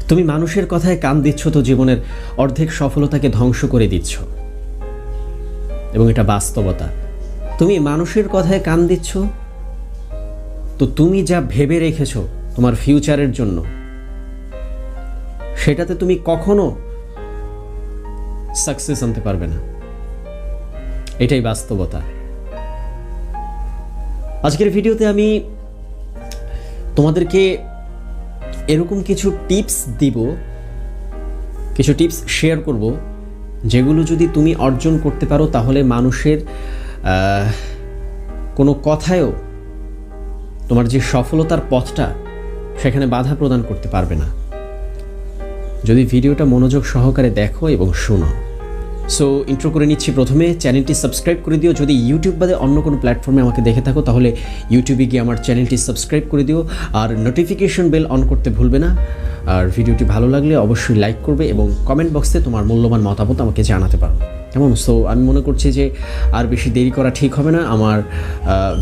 তুমি মানুষের কথায় কান দিচ্ছ তো জীবনের অর্ধেক সফলতাকে ধ্বংস করে দিচ্ছ, এবং এটা বাস্তবতা। তুমি মানুষের কথায় কান দিচ্ছ তো তুমি যা ভেবে রেখেছো তোমার ফিউচারের জন্য, সেটাতে তুমি কখনো সাকসেস আনতে পারবে না। এটাই বাস্তবতা। আজকের ভিডিওতে আমি তোমাদেরকে এরকম কিছু টিপস দিব, কিছু টিপস শেয়ার করব, যেগুলো যদি তুমি অর্জন করতে পারো তাহলে মানুষের কোনো কথায়ও তোমার যে সফলতার পথটা সেখানে বাধা প্রদান করতে পারবে না, যদি ভিডিওটা মনোযোগ সহকারে দেখো এবং শোনো। সো ইন্ট্রো করে নিচ্ছি। প্রথমে চ্যানেলটি সাবস্ক্রাইব করে দিও। যদি ইউটিউব বাদে অন্য কোনো প্ল্যাটফর্মে আমাকে দেখে থাকো তাহলে ইউটিউবে গিয়ে আমার চ্যানেলটি সাবস্ক্রাইব করে দিও, আর নোটিফিকেশন বেল অন করতে ভুলবে না। আর ভিডিওটি ভালো লাগলে অবশ্যই লাইক করবে এবং কমেন্ট বক্সে তোমার মূল্যবান মতামত আমাকে জানাতে পারো, কেমন? সো আমি মনে করছি যে আর বেশি দেরি করা ঠিক হবে না, আমার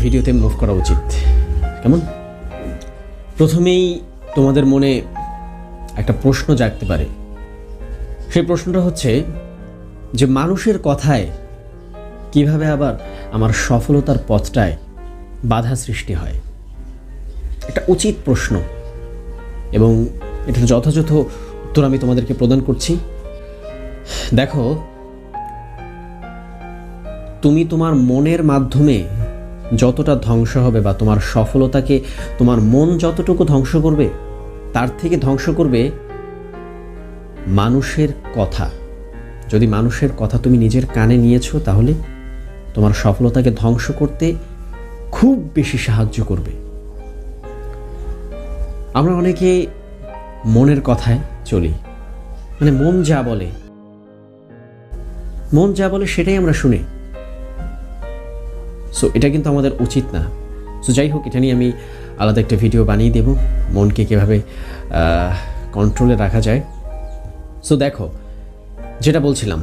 ভিডিওতে মুভ করা উচিত, কেমন? প্রথমেই তোমাদের মনে একটা প্রশ্ন জাগতে পারে। সেই প্রশ্নটা হচ্ছে যে মানুষের কথায় কিভাবে আবার আমার সফলতার পথটায় বাধা সৃষ্টি হয়। একটা উচিত প্রশ্ন এবং এটার যথাযথ উত্তর আমি তোমাদেরকে প্রদান করছি। দেখো, তুমি তোমার মনের মাধ্যমে যতটা ধ্বংস হবে বা তোমার সফলতাকে তোমার মন যতটুকু ধ্বংস করবে, তার থেকে ধ্বংস করবে মানুষের কথা। যদি মানুষের কথা তুমি নিজের কানে নিয়েছো তাহলে তোমার সফলতাকে ধ্বংস করতে খুব বেশি সাহায্য করবে। আমরা অনেকে মনের কথায় চলি, মানে মন যা বলে সেটাই আমরা শুনি। সো এটা কিন্তু আমাদের উচিত না। সো যাই হোক, এটা নিয়ে আমি আলাদা একটা ভিডিও বানিয়ে দেব, মনকে কীভাবে কন্ট্রোলে রাখা যায়। সো দেখো, যেটা বলছিলাম,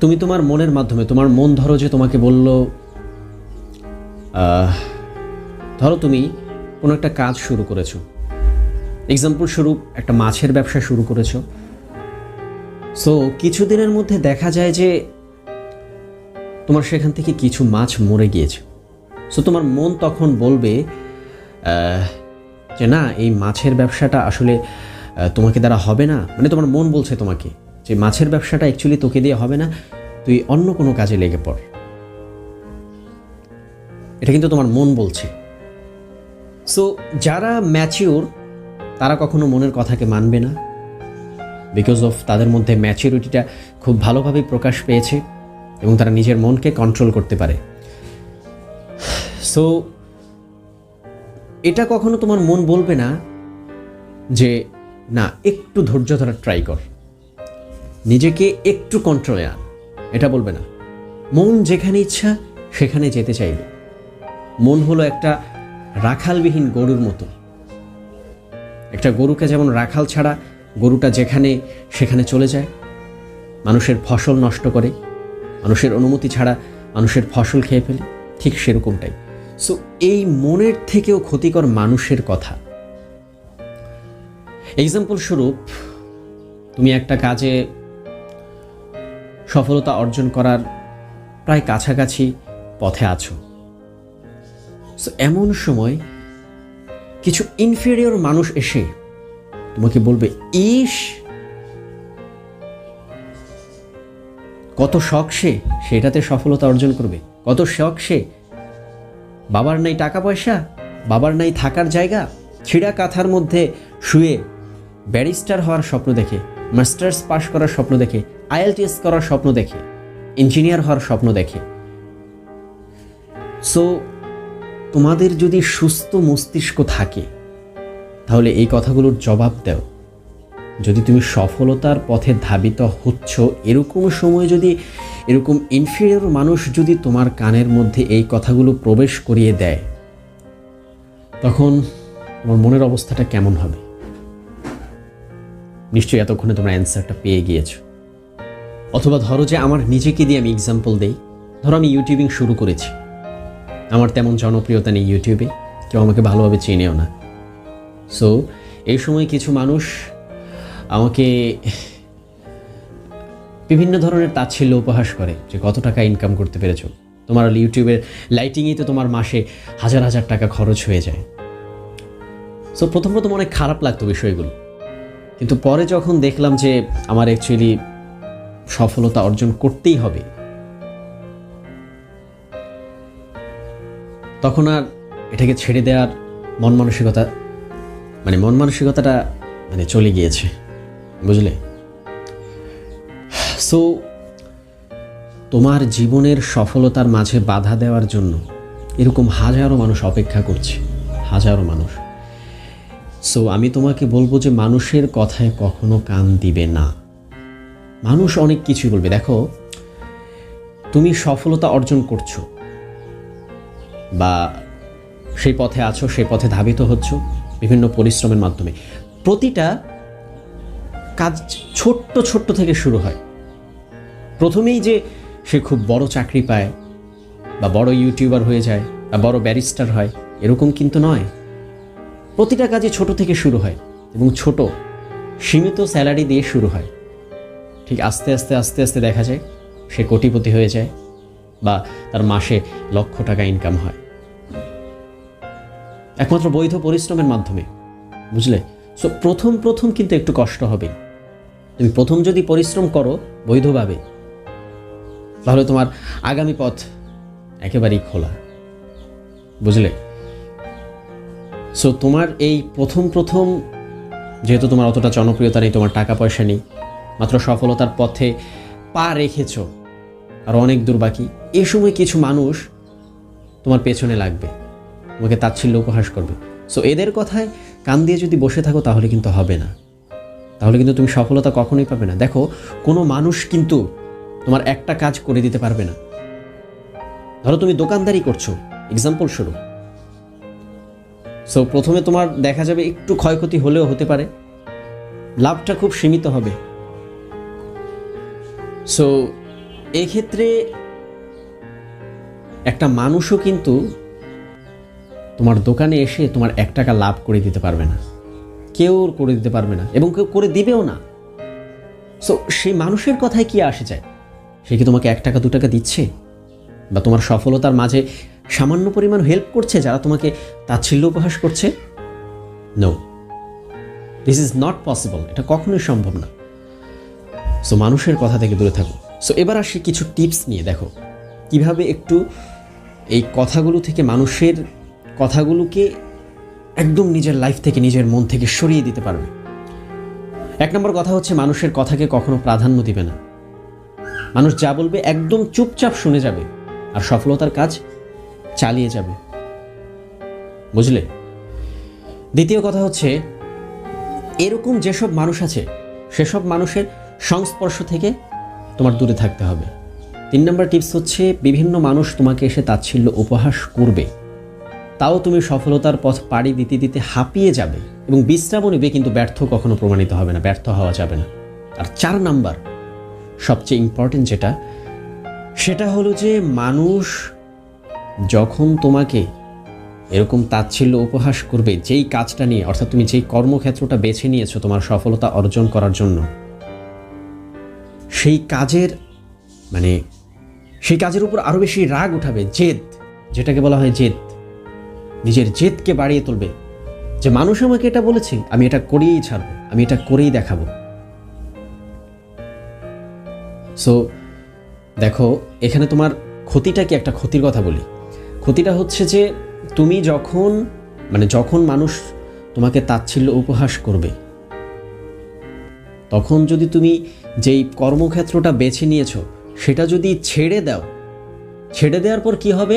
তুমি তোমার মনের মাধ্যমে, তোমার মন ধরো যে তোমাকে বলল, ধরো তুমি কোনো একটা কাজ শুরু করেছো, এক্সাম্পল স্বরূপ একটা মাছের ব্যবসা শুরু করেছো। সো কিছুদিনের মধ্যে দেখা যায় যে তোমার সেখান থেকে কিছু মাছ মরে গিয়েছে। সো তোমার মন তখন বলবে যে না, এই মাছের ব্যবসাটা আসলে তোমাকে দ্বারা হবে না। মানে তোমার মন বলছে তোমাকে যে মাছের ব্যবসাটা অ্যাকচুয়ালি তোকে দিয়ে হবে না, তুই অন্য কোনো কাজে লেগে পড়। এটা কিন্তু তোমার মন বলছে। সো যারা ম্যাচিওর তারা কখনো মনের কথাকে মানবে না, বিকজ অফ তাদের মধ্যে ম্যাচিউরিটিটা খুব ভালোভাবে প্রকাশ পেয়েছে এবং তারা নিজের মনকে কন্ট্রোল করতে পারে। সো এটা কখনো তোমার মন বলবে না যে না, একটু ধৈর্য ধরা ট্রাই কর, নিজেকে একটু কন্ট্রোলে আন, এটা বলবে না। মন যেখানে ইচ্ছা সেখানে যেতে চাইবে। মন হলো একটা রাখালবিহীন গরুর মতো। একটা গরুকে যেমন রাখাল ছাড়া গরুটা যেখানে সেখানে চলে যায়, মানুষের ফসল নষ্ট করে, মানুষের অনুমতি ছাড়া মানুষের ফসল খেয়ে ফেলে, ঠিক সেরকমটাই। সো এই মনের থেকেও ক্ষতিকর মানুষের কথা। এক্সাম্পল স্বরূপ, তুমি একটা কাজে সফলতা অর্জন করার প্রায় কাছাকাছি পথে আছো। সো এমন সময় কিছু ইনফেরিয়র মানুষ এসে তোমাকে বলবে, ইস কত শখ সে, সেটাতে সফলতা অর্জন করবে, কত শখ সে, বাবার নাই টাকা পয়সা, বাবার নাই থাকার জায়গা, ছিঁড়া কাঁথার মধ্যে শুয়ে ব্যারিস্টার হওয়ার স্বপ্ন দেখে, মাস্টার্স পাস করার স্বপ্ন দেখে, IELTS করার স্বপ্ন দেখে, ইঞ্জিনিয়ার হওয়ার স্বপ্ন দেখে। সো তোমাদের যদি সুস্থ মস্তিষ্ক থাকে তাহলে এই কথাগুলোর জবাব দাও। যদি তুমি সফলতার পথে ধাবিত হচ্ছ, এরকম সময় যদি এরকম ইনফিরিয়র মানুষ যদি তোমার কানের মধ্যে এই কথাগুলো প্রবেশ করিয়ে দেয়, তখন তোমার মনের অবস্থাটা কেমন হবে? নিশ্চয়ই এতক্ষণে তোমরা অ্যান্সারটা পেয়ে গিয়েছো। অথবা ধরো যে আমার নিজেকে দিয়ে আমি এক্সাম্পল দেই। ধরো আমি ইউটিউবিং শুরু করেছি, আমার তেমন জনপ্রিয়তা নেই ইউটিউবে, কেউ আমাকে ভালোভাবে চেনেও না। সো এই সময় কিছু মানুষ আমাকে বিভিন্ন ধরনের তাচ্ছিল্য উপহাস করে যে কত টাকা ইনকাম করতে পেরেছো, তোমার ইউটিউবের লাইটিংয়েই তো তোমার মাসে হাজার হাজার টাকা খরচ হয়ে যায়। সো প্রথম অনেক খারাপ লাগতো বিষয়গুলো, কিন্তু পরে যখন দেখলাম যে আমার অ্যাকচুয়ালি সফলতা অর্জন করতেই হবে, তখন আর এটাকে ছেড়ে দেওয়ার মন মানসিকতাটা চলে গিয়েছে, বুঝলে? সো তোমার জীবনের সফলতার মাঝে বাধা দেওয়ার জন্য এরকম হাজারো মানুষ অপেক্ষা করছে, হাজারো মানুষ। সো আমি তোমাকে বলবো যে মানুষের কথায় কখনো কান দিবে না। মানুষ অনেক কিছুই বলবে। দেখো, তুমি সফলতা অর্জন করছো বা সেই পথে আছো, সেই পথে ধাবিত হচ্ছ বিভিন্ন পরিশ্রমের মাধ্যমে। প্রতিটা কাজ ছোট্ট ছোট্ট থেকে শুরু হয়। প্রথমেই যে সে খুব বড় চাকরি পায় বা বড় ইউটিউবার হয়ে যায় বা বড় ব্যারিস্টার হয়, এরকম কিন্তু নয়। প্রতিটা কাজে ছোট থেকে শুরু হয় এবং ছোট সীমিত স্যালারি দিয়ে শুরু হয়। ঠিক আস্তে আস্তে আস্তে আস্তে দেখা যায় সে কোটিপতি হয়ে যায় বা তার মাসে লক্ষ টাকা ইনকাম হয়, একমাত্র বৈধ পরিশ্রমের মাধ্যমে, বুঝলে? সো প্রথম কিন্তু একটু কষ্ট হবে। তুমি প্রথম যদি পরিশ্রম করো বৈধভাবে, তাহলে তোমার আগামী পথ একেবারেই খোলা, বুঝলে? সো তোমার এই প্রথম যেহেতু তোমার অতটা জনপ্রিয়তা নেই, তোমার টাকা পয়সা নেই, মাত্র সফলতার পথে পা রেখেছ, আর অনেক দূর বাকি, এ সময় কিছু মানুষ তোমার পেছনে লাগবে, তোমাকে তাচ্ছিল্য উপহাস করবে। সো এদের কথায় কান দিয়ে যদি বসে থাকো তাহলে কিন্তু হবে না, তাহলে কিন্তু তুমি সফলতা কখনোই পাবে না। দেখো, কোনো মানুষ কিন্তু তোমার একটা কাজ করে দিতে পারবে না। ধরো তুমি দোকানদারি করছো, এক্সাম্পল স্বরূপ। সো প্রথমে তোমার দেখা যাবে একটু ক্ষয়ক্ষতি হলেও হতে পারে, লাভটা খুব সীমিত হবে। সো এক্ষেত্রে একটা মানুষও কিন্তু তোমার দোকানে এসে তোমার 1 টাকা লাভ করে দিতে পারবে না, কেউ করে দিতে পারবে না এবং কেউ করে দিবেও না। সো সেই মানুষের কথায় কি আসে যায়? সে কি তোমাকে 1 টাকা 2 টাকা দিচ্ছে বা তোমার সফলতার মাঝে সামান্য পরিমাণ হেল্প করছে যারা তোমাকে তাচ্ছিল্য উপহাস করছে? No, this is not possible, এটা কখনোই সম্ভব না। সো মানুষের কথা থেকে দূরে থাকো। সো এবার আসি কিছু টিপস নিয়ে। দেখো কিভাবে একটু এই কথাগুলো থেকে, মানুষের কথাগুলোকে একদম নিজের লাইফ থেকে, নিজের মন থেকে সরিয়ে দিতে পারবে। 1 নম্বর কথা হচ্ছে, মানুষের কথাকে কখনো প্রাধান্য দিবে না। মানুষ যা বলবে একদম চুপচাপ শুনে যাবে আর সফলতার কাজ চালিয়ে যাবে, বুঝলে? দ্বিতীয় কথা হচ্ছে, এরকম যেসব মানুষ আছে সেসব মানুষের সংস্পর্শ থেকে তোমার দূরে থাকতে হবে। 3 নম্বর টিপস হচ্ছে, বিভিন্ন মানুষ তোমাকে এসে তাচ্ছিল্য উপহাস করবে, তাও তুমি সফলতার পথ পাড়ি দিতে দিতে হাঁপিয়ে যাবে এবং বিশ্রামও নেবে, কিন্তু ব্যর্থ কখনো প্রমাণিত হবে না, ব্যর্থ হওয়া যাবে না। আর 4 নাম্বার সবচেয়ে ইম্পর্টেন্ট যেটা, সেটা হলো যে মানুষ যখন তোমাকে এরকম তাচ্ছিল্য উপহাস করবে যেই কাজটা নিয়ে, অর্থাৎ তুমি যেই কর্মক্ষেত্রটা বেছে নিয়েছো তোমার সফলতা অর্জন করার জন্য, সেই কাজের উপর আরো বেশি রাগ উঠাবে, জেদ, যেটাকে বলা হয় জেদ, নিজের জেদকে বাড়িয়ে তুলবে যে মানুষ আমাকে এটা বলেছে, আমি এটা করেই ছাড়বো, আমি এটা করেই দেখাবো। সো দেখো, এখানে তোমার ক্ষতিটা কি, একটা ক্ষতির কথা বলি। ক্ষতিটা হচ্ছে যে তুমি যখন মানুষ তোমাকে তাচ্ছিল্য উপহাস করবে, তখন যদি তুমি যেই কর্মক্ষেত্রটা বেছে নিয়েছো সেটা যদি ছেড়ে দেওয়ার পর কি হবে?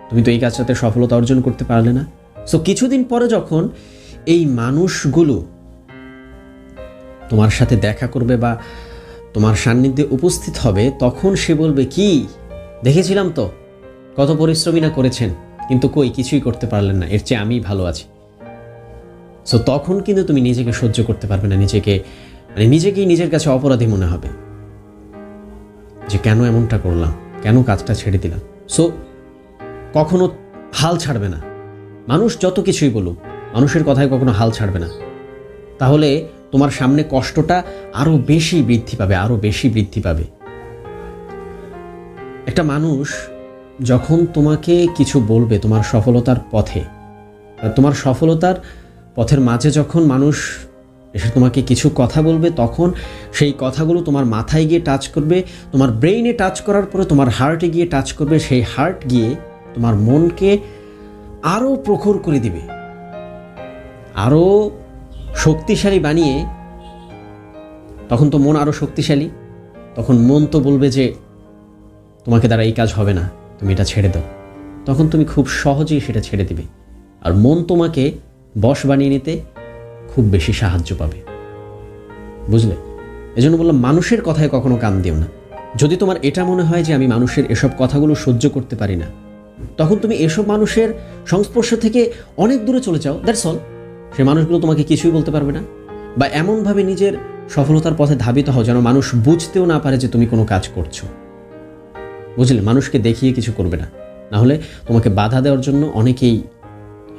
তুমি তো এই কাজটাতে সফলতা অর্জন করতে পারলে না। সো কিছুদিন পরে যখন এই মানুষগুলো তোমার সাথে দেখা করবে বা তোমার সান্নিধ্যে উপস্থিত হবে, তখন সে বলবে, কি দেখেছিলাম তো কত পরিশ্রমী না করেছেন, কিন্তু কই কিছুই করতে পারলেন না, এর চেয়ে আমিই ভালো আছি। সো তখন কিন্তু তুমি নিজেকে সহ্য করতে পারবে না, নিজেকেই নিজের কাছে অপরাধী মনে হবে যে কেন এমনটা করলাম, কেন কাজটা ছেড়ে দিলাম। সো কখনো হাল ছাড়বে না। মানুষ যত কিছুই বলুক, মানুষের কথায় কখনো হাল ছাড়বে না। তাহলে তোমার সামনে কষ্টটা আরও বেশি বৃদ্ধি পাবে, আরও বেশি বৃদ্ধি পাবে। একটা মানুষ যখন তোমাকে কিছু বলবে তোমার সফলতার পথে, তোমার সফলতার পথের মাঝে যখন মানুষ এসে তোমাকে কিছু কথা বলবে, তখন সেই কথাগুলো তোমার মাথায় গিয়ে টাচ করবে, তোমার ব্রেইনে টাচ করার পরে তোমার হার্টে গিয়ে টাচ করবে, সেই হার্ট গিয়ে তোমার মনকে আরও প্রখর করে দিবে, আরও শক্তিশালী বানিয়ে। তখন তো মন আরও শক্তিশালী, তখন মন তো বলবে যে তোমাকে দ্বারা এই কাজ হবে না, তুমি এটা ছেড়ে দাও। তখন তুমি খুব সহজেই সেটা ছেড়ে দিবে, আর মন তোমাকে বশ বানিয়ে নিতে খুব বেশি সাহায্য পাবে। বুঝলে? এজন্য বললাম, মানুষের কথায় কখনো কান দিও না। যদি তোমার এটা মনে হয় যে আমি মানুষের এসব কথাগুলো সহ্য করতে পারি না, তখন তুমি এসব মানুষের সংস্পর্শ থেকে অনেক দূরে চলে যাও। That's all. সে মানুষগুলো তোমাকে কিছুই বলতে পারবে না। বা এমনভাবে নিজের সফলতার পথে ধাবিত হও যেন মানুষ বুঝতেও না পারে যে তুমি কোনো কাজ করছো। বুঝলে? মানুষকে দেখিয়ে কিছু করবে না, না হলে তোমাকে বাধা দেওয়ার জন্য অনেকেই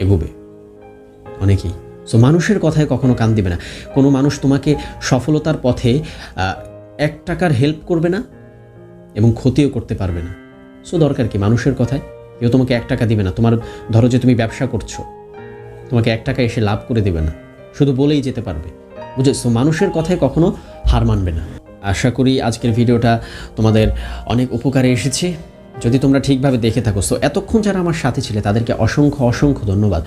এগোবে, অনেকেই। সো মানুষের কথায় কখনো কান দিবে না। কোনো মানুষ তোমাকে সফলতার পথে 1 টাকার হেল্প করবে না এবং ক্ষতিও করতে পারবে না। সো দরকার কি মানুষের কথায়? কেউ তোমাকে 1 টাকা দিবে না। তোমার ধরো যে তুমি ব্যবসা করছো, তোমাকে 1 টাকা এসে লাভ করে দেবে না, শুধু বলেই যেতে পারবে। বুঝে? সো মানুষের কথায় কখনো হার মানবে না। আশা করি আজকের ভিডিওটা তোমাদের অনেক উপকারে এসেছে, যদি তোমরা ঠিকভাবে দেখে থাকো। সো এতক্ষণ যারা আমার সাথে ছিলে তাদেরকে অসংখ্য অসংখ্য ধন্যবাদ।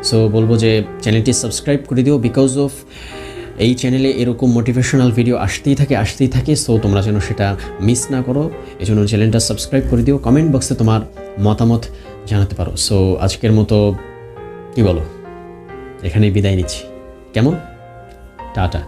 সো বলবো যে চ্যানেলটি সাবস্ক্রাইব করে দিও, বিকজ অফ এই চ্যানেলে এরকম মোটিভেশনাল ভিডিও আসতেই থাকে। সো তোমরা যেন সেটা মিস না করো, এজন্য চ্যানেলটা সাবস্ক্রাইব করে দিও। কমেন্ট বক্সে তোমার মতামত জানাতে পারো। সো আজকের মতো কি বলো, এখানেই বিদায় নিচ্ছি। কেমন? টাটা।